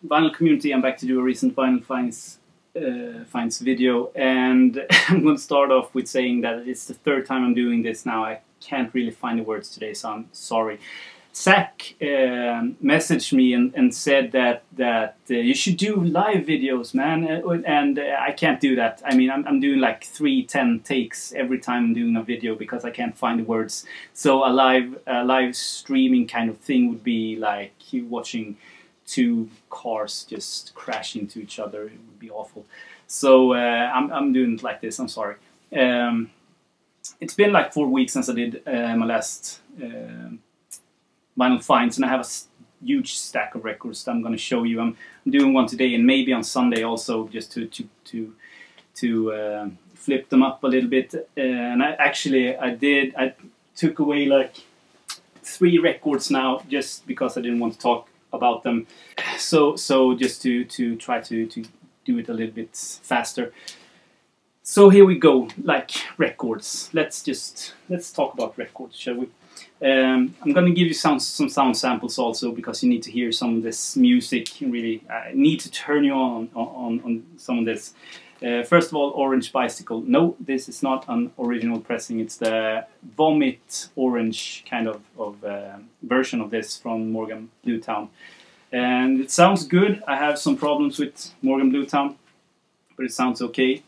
Vinyl community, I'm back to do a recent vinyl finds video, and I'm going to start off with saying that it's the third time I'm doing this now. I can't really find the words today, so I'm sorry. Zach messaged me and said that you should do live videos, man, and I can't do that. I mean, I'm doing like 3-10 takes every time I'm doing a video because I can't find the words. So a live streaming kind of thing would be like you watching two cars just crash into each other. It would be awful. So I'm doing it like this. I'm sorry. It's been like 4 weeks since I did my last vinyl finds, and I have a huge stack of records that I'm going to show you. I'm doing one today and maybe on Sunday also, just to flip them up a little bit. And I took away like 3 records now just because I didn't want to talk about them. So just to try to do it a little bit faster. So here we go, like records. Let's talk about records, shall we? I'm going to give you some sound samples also, because you need to hear some of this music. You really need to turn you on some of this. First of all, Orange Bicycle. No, this is not an original pressing. It's the Vomit Orange kind of version of this from Morgan Bluetown. And it sounds good. I have some problems with Morgan Bluetown, but it sounds okay.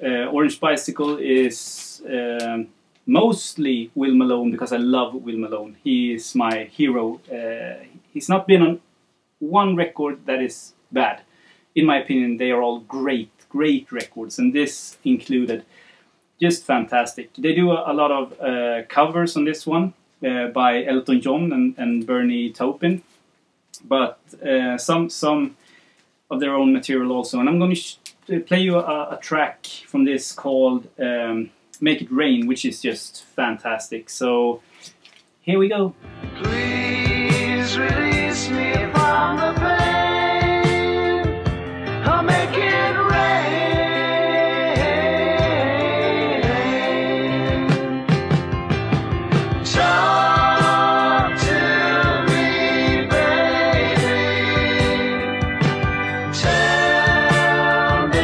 Orange Bicycle is mostly Will Malone, because I love Will Malone. He is my hero. He's not been on one record that is bad. In my opinion, they are all great records, and this included. Just fantastic. They do a lot of covers on this one by Elton John and Bernie Taupin, but some of their own material also. And I'm going to play you a track from this called Make It Rain, which is just fantastic. So here we go. Please release me from the pain. I'll make it rain. Talk to me, baby. Tell me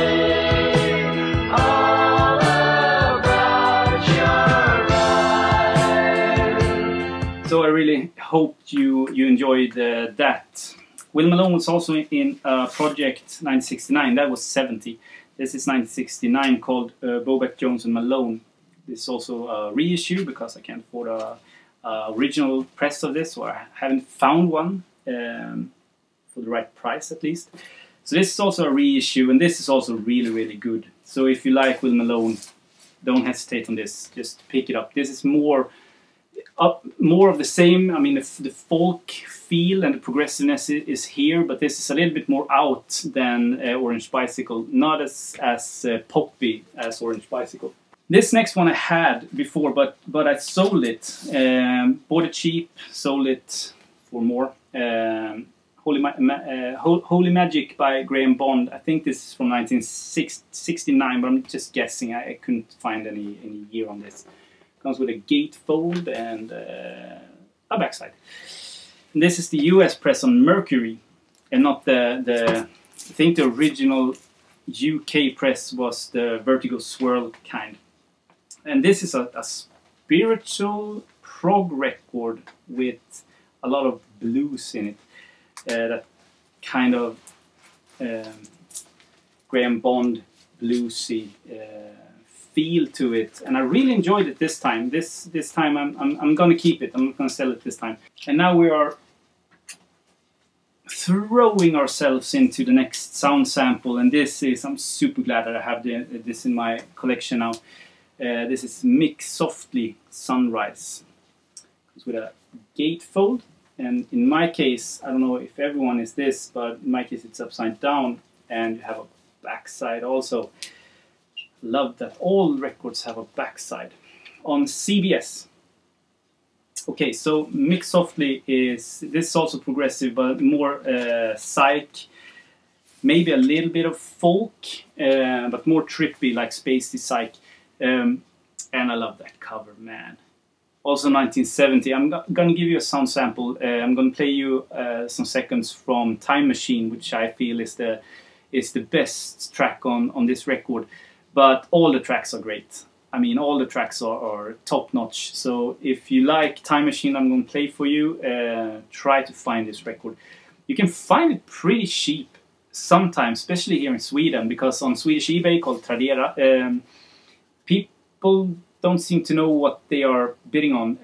all about your life. So I really hoped you enjoyed that. Will Malone was also in Project 1969. That was 70. This is 1969, called Bobek, Jones and Malone. This is also a reissue because I can't afford a original press of this, or I haven't found one for the right price at least. So this is also a reissue, and this is also really good. So if you like Will Malone, don't hesitate on this. Just pick it up. This is more of the same. I mean, the folk feel and the progressiveness is here, but this is a little bit more out than Orange Bicycle. Not as poppy as Orange Bicycle. This next one I had before, but I sold it. Bought it cheap, sold it for more. Holy Magic by Graham Bond. I think this is from 1969, but I'm just guessing. I couldn't find any year on this. Comes with a gatefold and a backside. And this is the US press on Mercury, and not I think the original UK press was the Vertigo Swirl kind. And this is a spiritual prog record with a lot of blues in it. That kind of Graham Bond bluesy feel to it, and I really enjoyed it this time. This time I'm gonna keep it. I'm not gonna sell it this time. And now we are throwing ourselves into the next sound sample, and I'm super glad that I have this in my collection now. This is Mick Softly Sunrise. It's with a gatefold, and in my case, I don't know if everyone is this, but in my case it's upside down, and you have a backside also. Love that all records have a backside. On CBS. Okay, so Mick Softly this is also progressive, but more psych, maybe a little bit of folk, but more trippy, like spacey psych. And I love that cover, man. Also 1970. I'm gonna give you a sound sample. I'm gonna play you some seconds from Time Machine, which I feel is the best track on this record. But all the tracks are great. I mean, all the tracks are top notch. So if you like Time Machine, I'm gonna play for you. Try to find this record. You can find it pretty cheap sometimes, especially here in Sweden, because on Swedish eBay called Tradera, people don't seem to know what they are bidding on,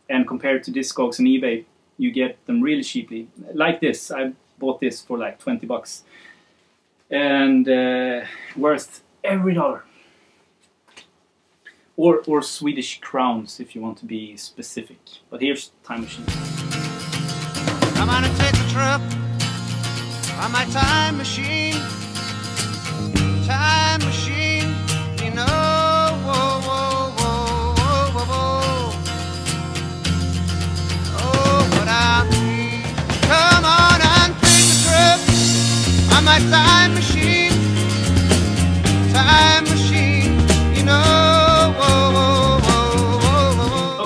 and compared to Discogs and eBay, you get them really cheaply. Like this, I bought this for like 20 bucks, and worth every dollar. Or Swedish crowns if you want to be specific. But here's Time Machine. I'm gonna take a trip on my time machine. Time machine, you know. Whoa, whoa, whoa, whoa, whoa, whoa. Oh, but I need. Come on and take a trip on my time machine. Time machine, you know.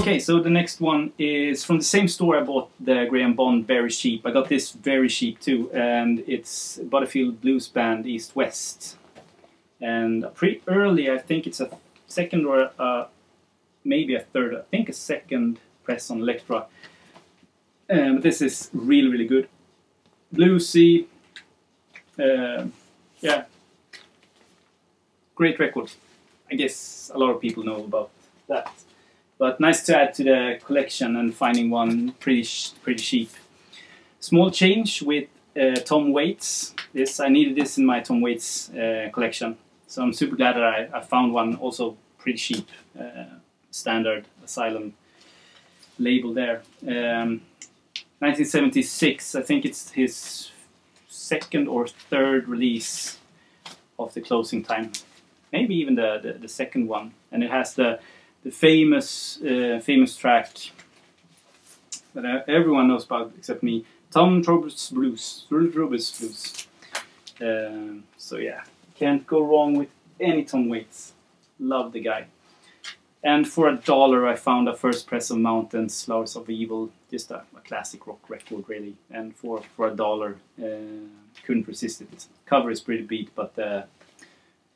Okay, so the next one is from the same store I bought the Graham Bond very cheap. I got this very cheap too, and it's Butterfield Blues Band East West. And pretty early, I think it's a second or maybe a third, I think a second press on Elektra. But this is really, really good. Bluesy, yeah, great record. I guess a lot of people know about that. But nice to add to the collection and finding one pretty cheap. Small change with Tom Waits. I needed this in my Tom Waits collection. So I'm super glad that I found one also pretty cheap. Standard Asylum label there. 1976, I think it's his second or third release of The Closing Time. Maybe even the second one. And it has the famous track that everyone knows about except me, Tom Roberts Blues. So yeah, can't go wrong with any Tom Waits. Love the guy. And for $1 I found a first press of Mountains, Flowers of Evil, just a classic rock record really. And for $1, couldn't resist it. Cover is pretty beat, but the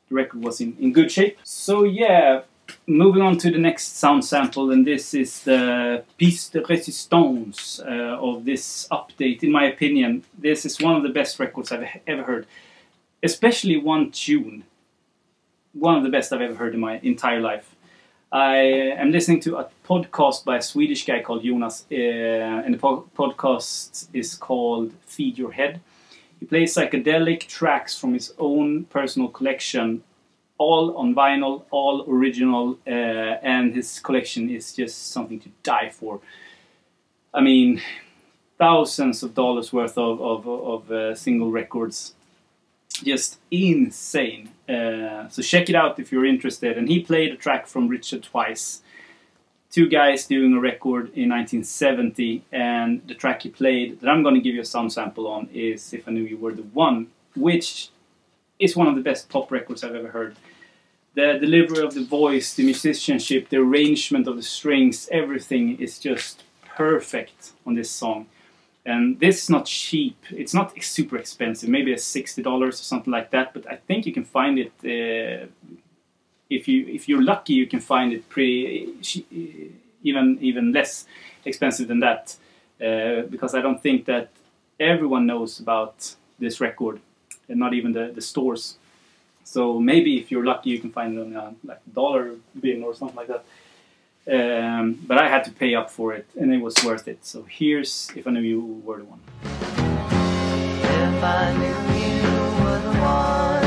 record was in good shape. So yeah, moving on to the next sound sample, and this is the piece de résistance of this update. In my opinion, this is one of the best records I've ever heard. Especially one tune. One of the best I've ever heard in my entire life. I am listening to a podcast by a Swedish guy called Jonas, and the podcast is called Feed Your Head. He plays psychedelic tracks from his own personal collection, all on vinyl, all original, and his collection is just something to die for. I mean, thousands of dollars worth of single records. Just insane. So check it out if you're interested. And he played a track from Richard Twice. Two guys doing a record in 1970, and the track he played that I'm going to give you a sound sample on is If I Knew You Were the One, which is one of the best pop records I've ever heard. The delivery of the voice, the musicianship, the arrangement of the strings, everything is just perfect on this song. And this is not cheap. It's not super expensive. Maybe it's $60 or something like that. But I think you can find it. If you're lucky, you can find it pretty even less expensive than that. Because I don't think that everyone knows about this record, and not even the stores. So maybe if you're lucky, you can find it on like a dollar bin or something like that. But I had to pay up for it, and it was worth it. So here's If I Knew You Were the One. If I knew you were the one,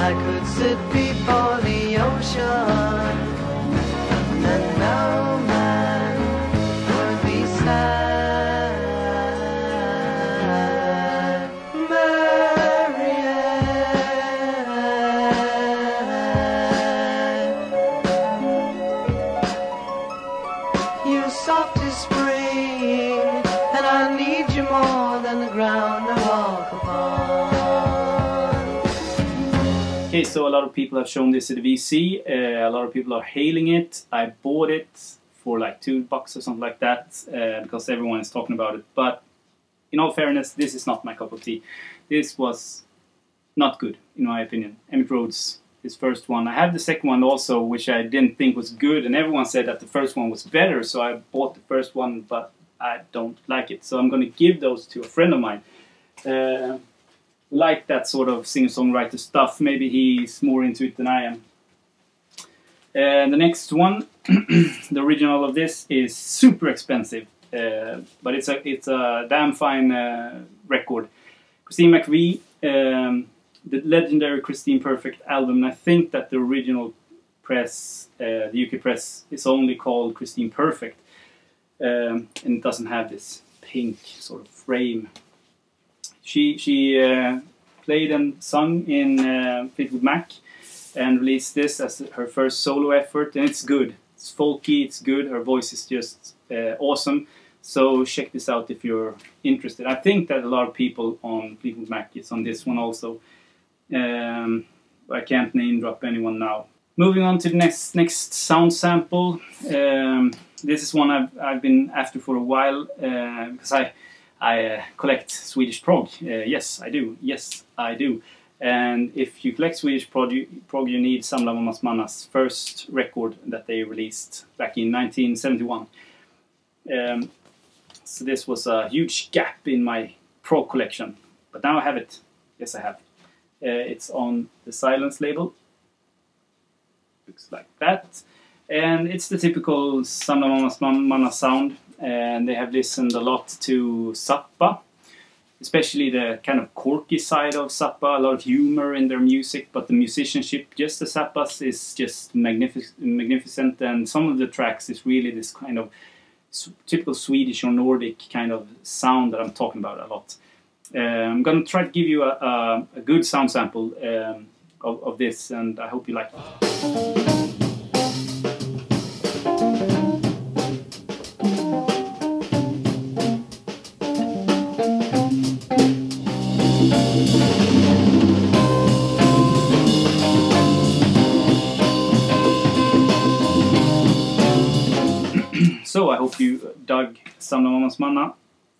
I could sit before the ocean, and no man would be sad. Soft as spring, and I need you more than the ground I walk upon. Okay, so a lot of people have shown this at the VC. A lot of people are hailing it. I bought it for like $2 or something like that because everyone is talking about it. But in all fairness, this is not my cup of tea. This was not good, in my opinion. Emitt Rhodes, his first one. I have the second one also, which I didn't think was good, and everyone said that the first one was better, so I bought the first one, but I don't like it. So I'm going to give those to a friend of mine. Like that sort of singer-songwriter stuff. Maybe he's more into it than I am. And the next one, the original of this, is super expensive, but it's a damn fine record. Christine McVie, the legendary Christine Perfect album. And I think that the original press, the UK press, is only called Christine Perfect, and it doesn't have this pink sort of frame. She played and sung in Fleetwood Mac, and released this as her first solo effort, and it's good. It's folky, it's good, her voice is just awesome. So check this out if you're interested. I think that a lot of people on Fleetwood Mac is on this one also. I can't name drop anyone now. Moving on to the next sound sample. This is one I've been after for a while because I collect Swedish prog. Yes, I do. Yes, I do. And if you collect Swedish prog, you need Samla Mammas Manna's first record that they released back in 1971. So this was a huge gap in my prog collection, but now I have it. Yes, I have. It's on the Silence label. Looks like that. And it's the typical Samla Mammas Manna sound. And they have listened a lot to Zappa, especially the kind of quirky side of Zappa, a lot of humor in their music, but the musicianship, just the Zappas, is just magnificent, and some of the tracks is really this kind of typical Swedish or Nordic kind of sound that I'm talking about a lot. I'm going to try to give you a good sound sample of this, and I hope you like it. So I hope you dug Samla Mammas Manna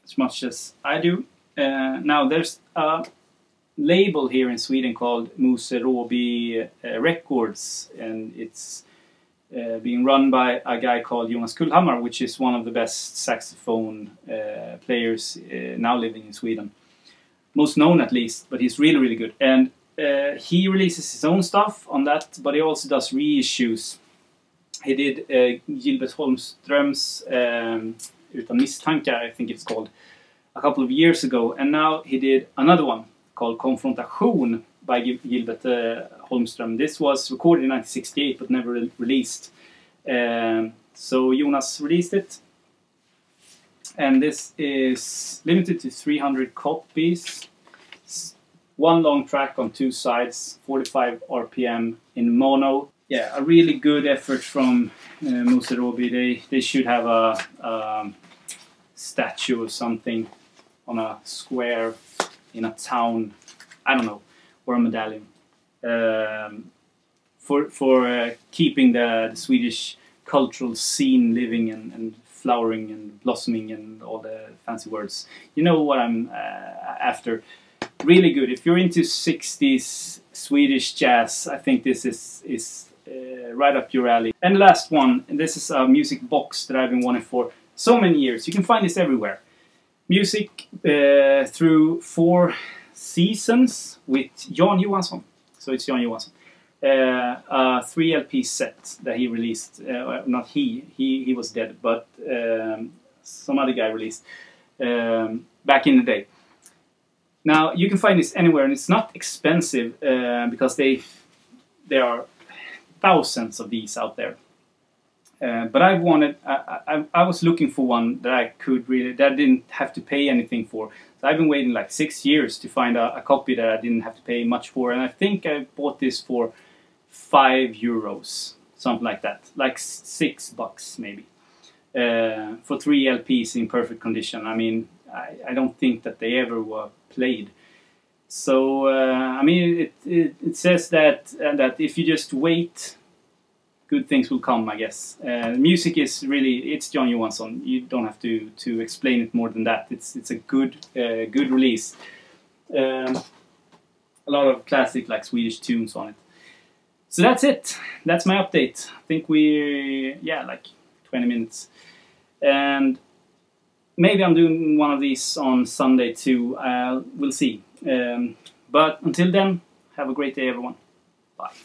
as much as I do. Now there's a label here in Sweden called Mose Råby Records, and it's being run by a guy called Jonas Kullhammar, which is one of the best saxophone players now living in Sweden. Most known at least, but he's really, really good. And he releases his own stuff on that, but he also does reissues. He did Gilbert Holmström's Utan misstankar, I think it's called, a couple of years ago. And now he did another one called Konfrontation by Gilbert Holmström. This was recorded in 1968 but never released. So Jonas released it. And this is limited to 300 copies. One long track on 2 sides, 45 RPM in mono. Yeah, a really good effort from Mose Råby. They should have a statue or something on a square in a town, I don't know, or a medallion. For keeping the Swedish cultural scene living and flowering and blossoming and all the fancy words. You know what I'm after. Really good. If you're into 60s Swedish jazz, I think this is right up your alley. And last one, and this is a music box that I've been wanting for so many years. You can find this everywhere. Music through 4 seasons with Jan Johansson. So it's Jan Johansson. A 3 LP set that he released. Not he was dead, but some other guy released back in the day. Now you can find this anywhere, and it's not expensive because there are thousands of these out there. But I was looking for one that I didn't have to pay anything for. So I've been waiting like 6 years to find a copy that I didn't have to pay much for, and I think I bought this for €5, something like that, like $6 maybe, for 3 LPs in perfect condition. I mean, I don't think that they ever were played. So I mean, it says that if you just wait, good things will come, I guess. Music is really, it's Jan Johansson. You don't have to explain it more than that. It's a good release. A lot of classic like Swedish tunes on it. So that's it. That's my update. I think like 20 minutes. And maybe I'm doing one of these on Sunday too. We'll see. But until then, have a great day, everyone. Bye.